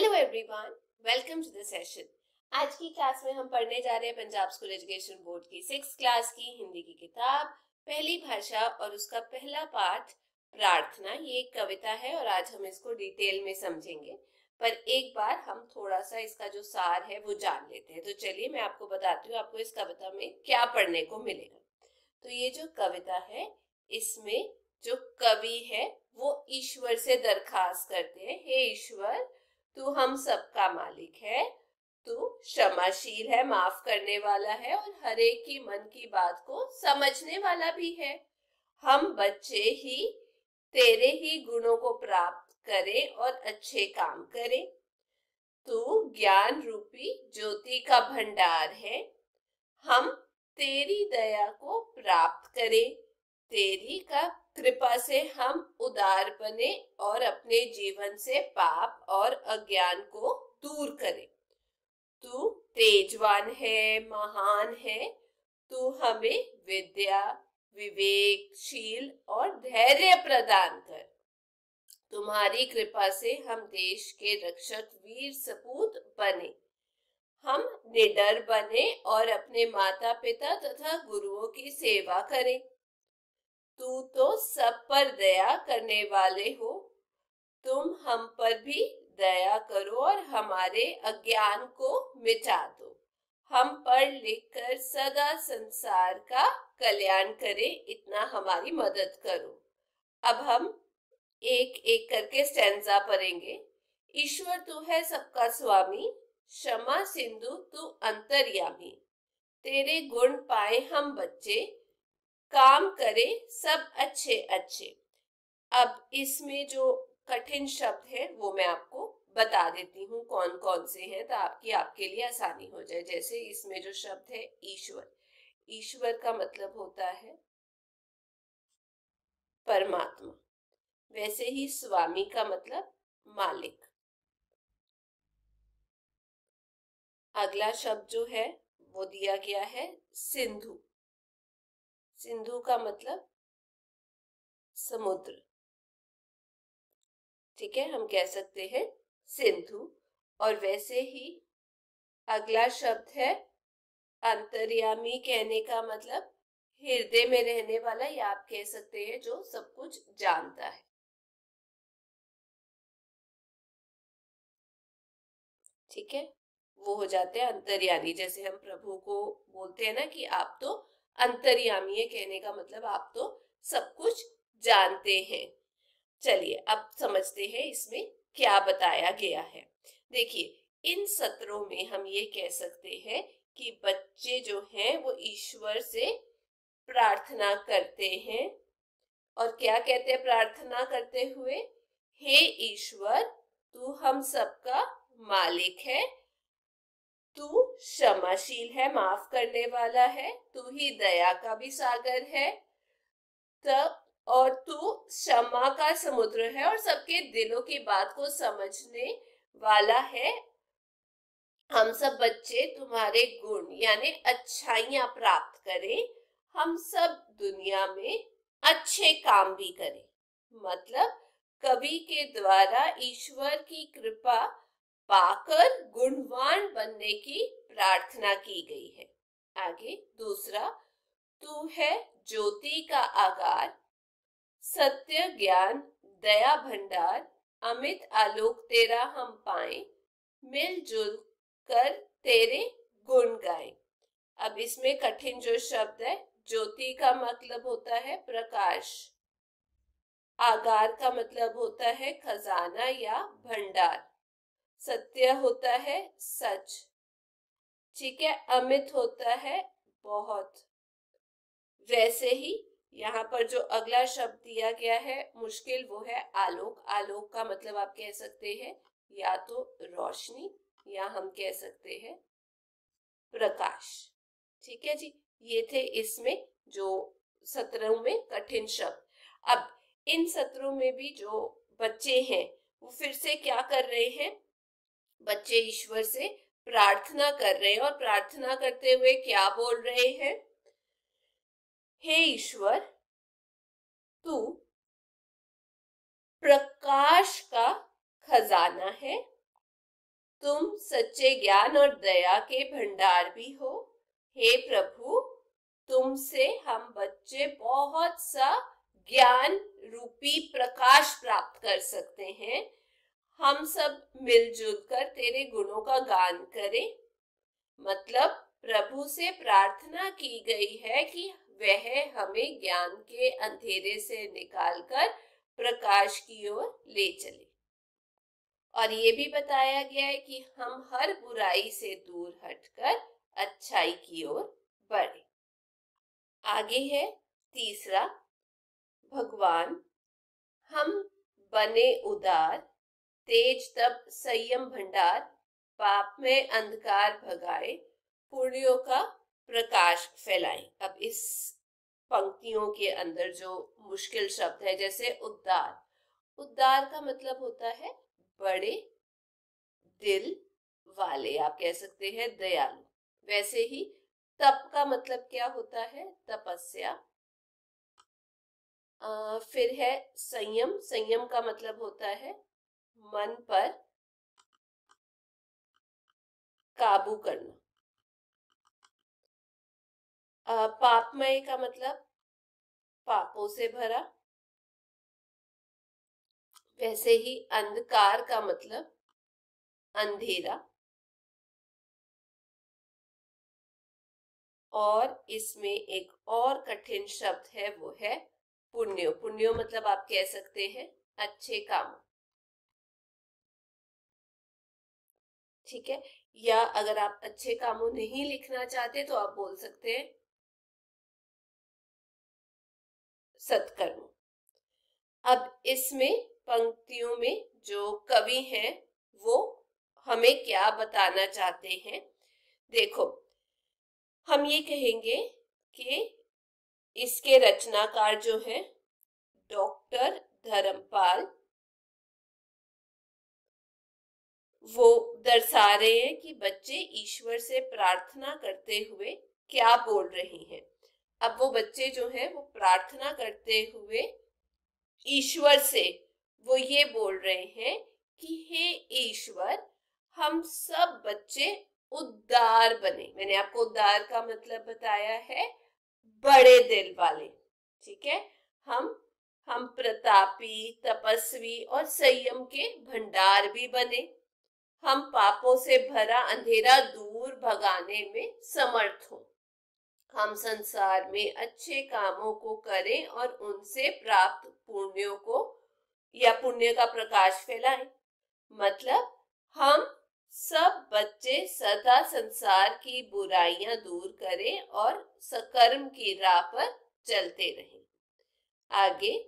Hello everyone, welcome to the session. आज की class में हम पढ़ने जा रहे हैं पंजाब स्कूल एजुकेशन बोर्ड की 6th क्लास की हिंदी की किताब पहली भाषा और उसका पहला पाठ प्रार्थना। ये एक कविता है और आज हम इसको डिटेल में समझेंगे, पर एक बार हम थोड़ा सा इसका जो सार है वो जान लेते हैं। तो चलिए मैं आपको बताती हूँ आपको इस कविता में क्या पढ़ने को मिलेगा। तो ये जो कविता है इसमें जो कवि है वो ईश्वर से दरखास्त करते हैं, हे ईश्वर तू हम सबका मालिक है, तू क्षमाशील है, माफ करने वाला है और हर एक की मन की बात को समझने वाला भी है। हम बच्चे ही तेरे ही गुणों को प्राप्त करें और अच्छे काम करें। तू ज्ञान रूपी ज्योति का भंडार है, हम तेरी दया को प्राप्त करें। तेरी का कृपा से हम उदार बने और अपने जीवन से पाप और अज्ञान को दूर करें। तू तेजवान है, महान है, तू हमें विद्या, विवेकशील और धैर्य प्रदान कर। तुम्हारी कृपा से हम देश के रक्षक वीर सपूत बने। हम निडर बने और अपने माता पिता तथा गुरुओं की सेवा करें। तू तो सब पर दया करने वाले हो, तुम हम पर भी दया करो और हमारे अज्ञान को मिटा दो। हम पढ़ लिख कर सदा संसार का कल्याण करें, इतना हमारी मदद करो। अब हम एक एक करके स्टैंजा पढ़ेंगे। ईश्वर तू है सबका स्वामी, क्षमा सिंधु तू अंतर्यामी। तेरे गुण पाए हम बच्चे, काम करें सब अच्छे अच्छे। अब इसमें जो कठिन शब्द है वो मैं आपको बता देती हूँ कौन कौन से हैं, ताकि आपके लिए आसानी हो जाए। जैसे इसमें जो शब्द है ईश्वर, ईश्वर का मतलब होता है परमात्मा। वैसे ही स्वामी का मतलब मालिक। अगला शब्द जो है वो दिया गया है सिंधु। सिंधु का मतलब समुद्र। ठीक है, हम कह सकते हैं सिंधु। और वैसे ही अगला शब्द है अंतर्यामी। कहने का मतलब हृदय में रहने वाला, या आप कह सकते हैं जो सब कुछ जानता है। ठीक है, वो हो जाते हैं अंतर्यामी। जैसे हम प्रभु को बोलते हैं ना कि आप तो अंतर्यामी है, कहने का मतलब आप तो सब कुछ जानते हैं। चलिए अब समझते हैं इसमें क्या बताया गया है। देखिए इन सत्रों में हम ये कह सकते हैं कि बच्चे जो हैं वो ईश्वर से प्रार्थना करते हैं। और क्या कहते हैं प्रार्थना करते हुए? हे ईश्वर तू हम सबका मालिक है, तू क्षमाशील है, माफ करने वाला है, तू ही दया का भी सागर है, तब और तू क्षमा का समुद्र है और सबके दिलों की बात को समझने वाला है। हम सब बच्चे तुम्हारे गुण यानी अच्छाइयां प्राप्त करें, हम सब दुनिया में अच्छे काम भी करें। मतलब कवि के द्वारा ईश्वर की कृपा पाकर गुणवान बनने की प्रार्थना की गई है। आगे दूसरा, तू है ज्योति का आगार, सत्य ज्ञान दया भंडार, अमित आलोक तेरा हम पाए, मिलजुल कर तेरे गुण गाएं। अब इसमें कठिन जो शब्द है, ज्योति का मतलब होता है प्रकाश, आगार का मतलब होता है खजाना या भंडार, सत्य होता है सच, ठीक है, अमित होता है बहुत। वैसे ही यहाँ पर जो अगला शब्द दिया गया है मुश्किल, वो है आलोक। आलोक का मतलब आप कह सकते हैं या तो रोशनी या हम कह सकते हैं प्रकाश। ठीक है जी, ये थे इसमें जो सत्रों में कठिन शब्द। अब इन सत्रों में भी जो बच्चे हैं वो फिर से क्या कर रहे हैं? बच्चे ईश्वर से प्रार्थना कर रहे हैं और प्रार्थना करते हुए क्या बोल रहे हैं? हे ईश्वर तू प्रकाश का खजाना है, तुम सच्चे ज्ञान और दया के भंडार भी हो। हे प्रभु, तुमसे हम बच्चे बहुत सा ज्ञान रूपी प्रकाश प्राप्त कर सकते हैं। हम सब मिलजुल कर तेरे गुणों का गान करें। मतलब प्रभु से प्रार्थना की गई है कि वह हमें ज्ञान के अंधेरे से निकालकर प्रकाश की ओर ले चले। और ये भी बताया गया है कि हम हर बुराई से दूर हटकर अच्छाई की ओर बढ़े। आगे है तीसरा, भगवान हम बने उदार, तेज तप संयम भंडार, पाप में अंधकार भगाए, पुण्यों का प्रकाश फैलाएं। अब इस पंक्तियों के अंदर जो मुश्किल शब्द है, जैसे उद्धार, उद्धार का मतलब होता है बड़े दिल वाले, आप कह सकते हैं दयालु। वैसे ही तप का मतलब क्या होता है? तपस्या। फिर है संयम, संयम का मतलब होता है मन पर काबू करना। पापमय का मतलब पापों से भरा। वैसे ही अंधकार का मतलब अंधेरा। और इसमें एक और कठिन शब्द है, वो है पुण्यो। पुण्यो मतलब आप कह सकते हैं अच्छे काम। ठीक है, या अगर आप अच्छे कामों नहीं लिखना चाहते तो आप बोल सकते हैं सत्कर्म। अब इसमें पंक्तियों में जो कवि हैं वो हमें क्या बताना चाहते हैं? देखो, हम ये कहेंगे कि इसके रचनाकार जो है डॉक्टर धर्मपाल, वो दर्शा रहे हैं कि बच्चे ईश्वर से प्रार्थना करते हुए क्या बोल रहे हैं। अब वो बच्चे जो हैं वो प्रार्थना करते हुए ईश्वर से वो ये बोल रहे हैं कि हे ईश्वर, हम सब बच्चे उदार बने। मैंने आपको उदार का मतलब बताया है बड़े दिल वाले। ठीक है, हम प्रतापी, तपस्वी और संयम के भंडार भी बने। हम पापों से भरा अंधेरा दूर भगाने में समर्थ हों। हम संसार में अच्छे कामों को करें और उनसे प्राप्त पुण्यों को या पुण्य का प्रकाश फैलाएं। मतलब हम सब बच्चे सदा संसार की बुराइयां दूर करें और सकर्म की राह पर चलते रहें। आगे,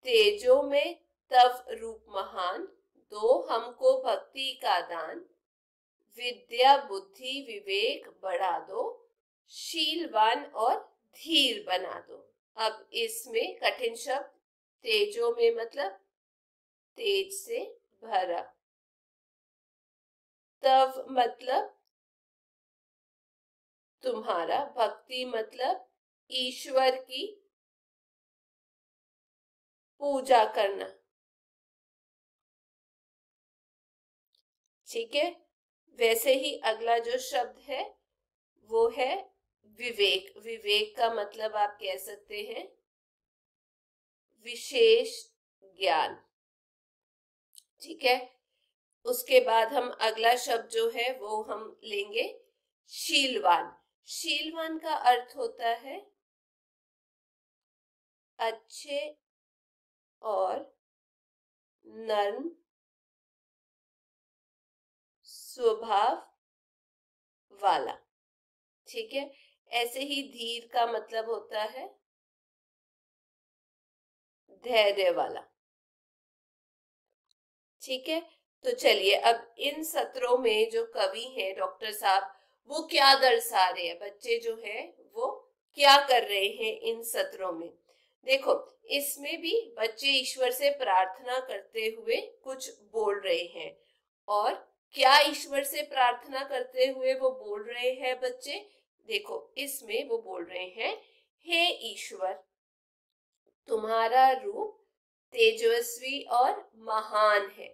तेजो में तव रूप महान, दो हमको भक्ति का दान, विद्या बुद्धि विवेक बढ़ा दो, शीलवान और धीर बना दो। अब इसमें कठिन शब्द, तेजो में मतलब तेज से भरा, तव मतलब तुम्हारा, भक्ति मतलब ईश्वर की पूजा करना। ठीक है, वैसे ही अगला जो शब्द है वो है विवेक। विवेक का मतलब आप कह सकते हैं विशेष ज्ञान। ठीक है, उसके बाद हम अगला शब्द जो है वो हम लेंगे शीलवान। शीलवान का अर्थ होता है अच्छे और नर्म स्वभाव वाला। ठीक है, ऐसे ही धीर का मतलब होता है धैर्य वाला। ठीक है, तो चलिए अब इन सत्रों में जो कवि हैं डॉक्टर साहब, वो क्या दर्शा रहे हैं, बच्चे जो है वो क्या कर रहे हैं इन सत्रों में। देखो, इसमें भी बच्चे ईश्वर से प्रार्थना करते हुए कुछ बोल रहे हैं। और क्या ईश्वर से प्रार्थना करते हुए वो बोल रहे हैं बच्चे? देखो, इसमें वो बोल रहे हैं, हे ईश्वर, तुम्हारा रूप तेजस्वी और महान है।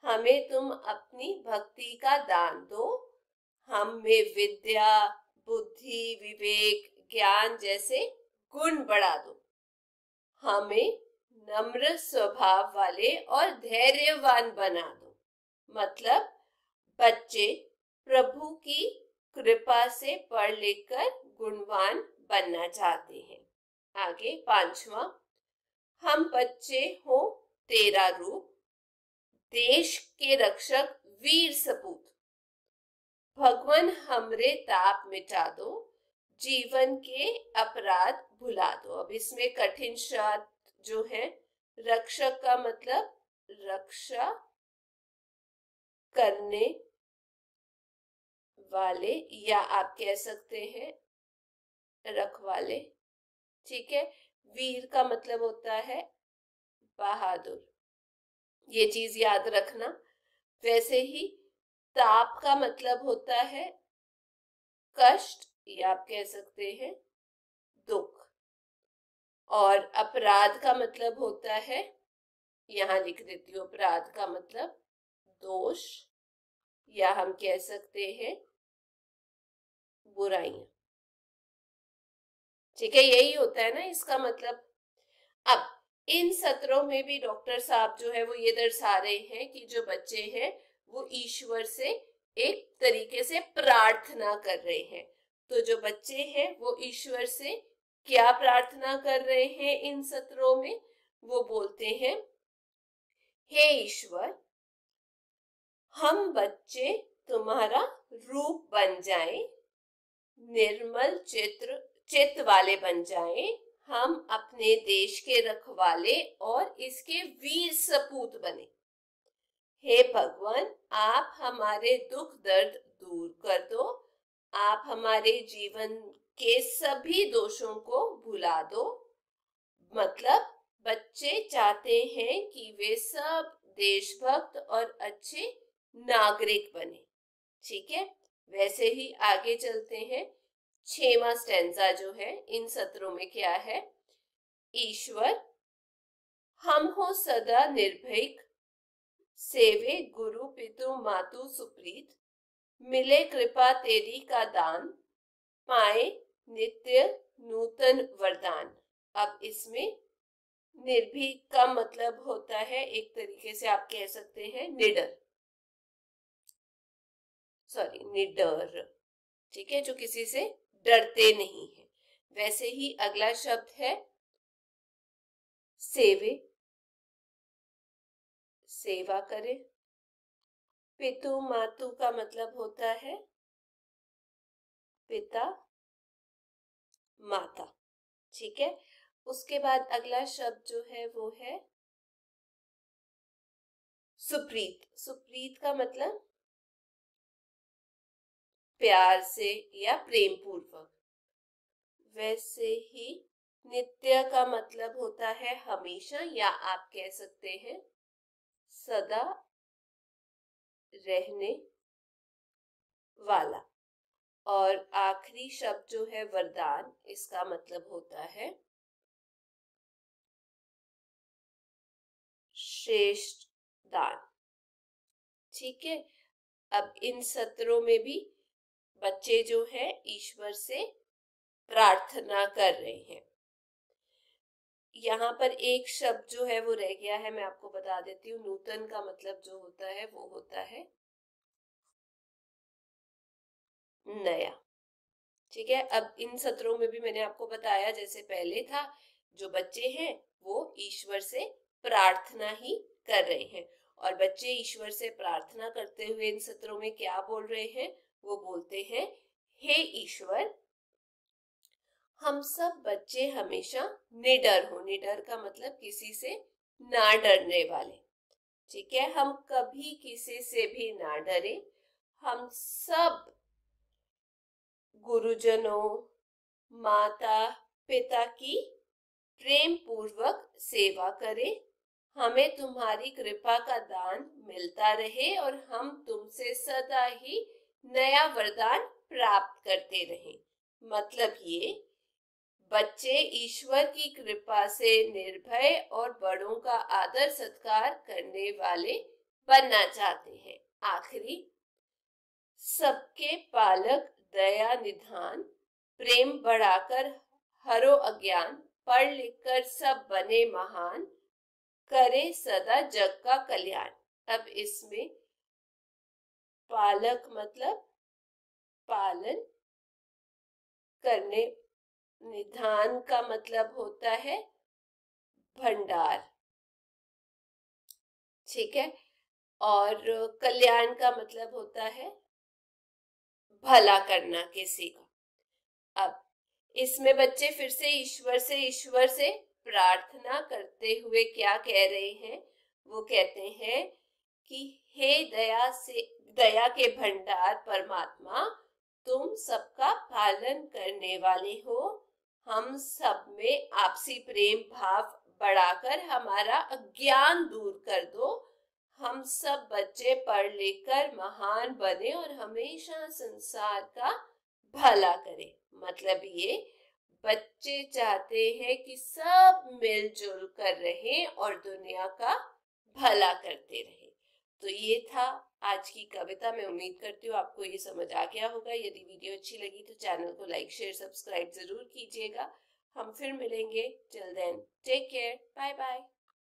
हमें तुम अपनी भक्ति का दान दो, हम में विद्या, बुद्धि, विवेक, ज्ञान जैसे गुण बढ़ा दो, हमें नम्र स्वभाव वाले और धैर्यवान बना दो। मतलब बच्चे प्रभु की कृपा से पढ़ लिख कर गुणवान बनना चाहते हैं। आगे 5वां, हम बच्चे हो तेरा रूप, देश के रक्षक वीर सपूत, भगवान हमरे ताप मिटा दो, जीवन के अपराध भुला दो। अब इसमें कठिन शब्द जो है, रक्षक का मतलब रक्षा करने वाले, या आप कह सकते हैं रखवाले। ठीक है। वीर का मतलब होता है बहादुर, ये चीज याद रखना। वैसे ही ताप का मतलब होता है कष्ट, या आप कह सकते हैं दुख। और अपराध का मतलब होता है, यहां लिख देती हूँ, अपराध का मतलब दोष, या हम कह सकते हैं बुराइयां। ठीक है, यही होता है ना इसका मतलब। अब इन सत्रों में भी डॉक्टर साहब जो है वो ये दर्शा रहे हैं कि जो बच्चे हैं वो ईश्वर से एक तरीके से प्रार्थना कर रहे हैं। तो जो बच्चे हैं वो ईश्वर से क्या प्रार्थना कर रहे हैं इन सत्रों में? वो बोलते हैं, हे ईश्वर, हम बच्चे तुम्हारा रूप बन जाएं, निर्मल चित्त वाले बन जाएं, हम अपने देश के रखवाले और इसके वीर सपूत बने। हे भगवान, आप हमारे दुख दर्द दूर कर दो, आप हमारे जीवन के सभी दोषों को भुला दो। मतलब बच्चे चाहते हैं कि वे सब देशभक्त और अच्छे नागरिक बने। ठीक है। वैसे ही आगे चलते हैं। 6वां स्टैंजा जो है इन सत्रों में क्या है? ईश्वर, हम हो सदा निर्भीक, सेवे गुरु पितु मातु सुप्रीत, मिले कृपा तेरी का दान, पाए नित्य नूतन वरदान। अब इसमें निर्भीक का मतलब होता है, एक तरीके से आप कह सकते हैं निडर, सॉरी निडर। ठीक है, जो किसी से डरते नहीं है। वैसे ही अगला शब्द है सेवे, सेवा करे। पितु मातु का मतलब होता है पिता माता। ठीक है। उसके बाद अगला शब्द जो है वो है सुप्रीत। सुप्रीत का मतलब प्यार से या प्रेम पूर्वक। वैसे ही नित्य का मतलब होता है हमेशा, या आप कह सकते हैं सदा रहने वाला। और आखिरी शब्द जो है वरदान, इसका मतलब होता है श्रेष्ठ दान। ठीक है। अब इन सत्रों में भी बच्चे जो है ईश्वर से प्रार्थना कर रहे हैं। यहाँ पर एक शब्द जो है वो रह गया है, मैं आपको बता देती हूँ। नूतन का मतलब जो होता है वो होता है नया। ठीक है। अब इन सत्रों में भी मैंने आपको बताया, जैसे पहले था, जो बच्चे हैं वो ईश्वर से प्रार्थना ही कर रहे हैं। और बच्चे ईश्वर से प्रार्थना करते हुए इन सत्रों में क्या बोल रहे हैं? वो बोलते हैं, हे ईश्वर, हम सब बच्चे हमेशा निडर हो। निडर का मतलब किसी से ना डरने वाले। ठीक है। हम कभी किसी से भी ना डरे। हम सब गुरुजनों, माता पिता की प्रेम पूर्वक सेवा करें। हमें तुम्हारी कृपा का दान मिलता रहे और हम तुमसे सदा ही नया वरदान प्राप्त करते रहें। मतलब ये बच्चे ईश्वर की कृपा से निर्भय और बड़ों का आदर सत्कार करने वाले बनना चाहते हैं। आखिरी, सबके पालक दया निधान, प्रेम बढ़ाकर हरो अज्ञान, पढ़ लिख कर सब बने महान, करे सदा जग का कल्याण। अब इसमें पालक मतलब पालन करने, निधान का मतलब होता है भंडार, ठीक है, और कल्याण का मतलब होता है भला करना किसी का। अब इसमें बच्चे फिर से ईश्वर से प्रार्थना करते हुए क्या कह रहे हैं, वो कहते हैं कि हे दया के भंडार परमात्मा, तुम सबका पालन करने वाले हो, हम सब में आपसी प्रेम भाव बढ़ाकर हमारा अज्ञान दूर कर दो, हम सब बच्चे पढ़ लिख कर महान बने और हमेशा संसार का भला करें। मतलब ये बच्चे चाहते हैं कि सब मिलजुल कर रहें और दुनिया का भला करते रहें। तो ये था आज की कविता। मैं उम्मीद करती हूँ आपको ये समझ आ गया होगा। यदि वीडियो अच्छी लगी तो चैनल को लाइक शेयर सब्सक्राइब जरूर कीजिएगा। हम फिर मिलेंगे। Till then take care, bye bye.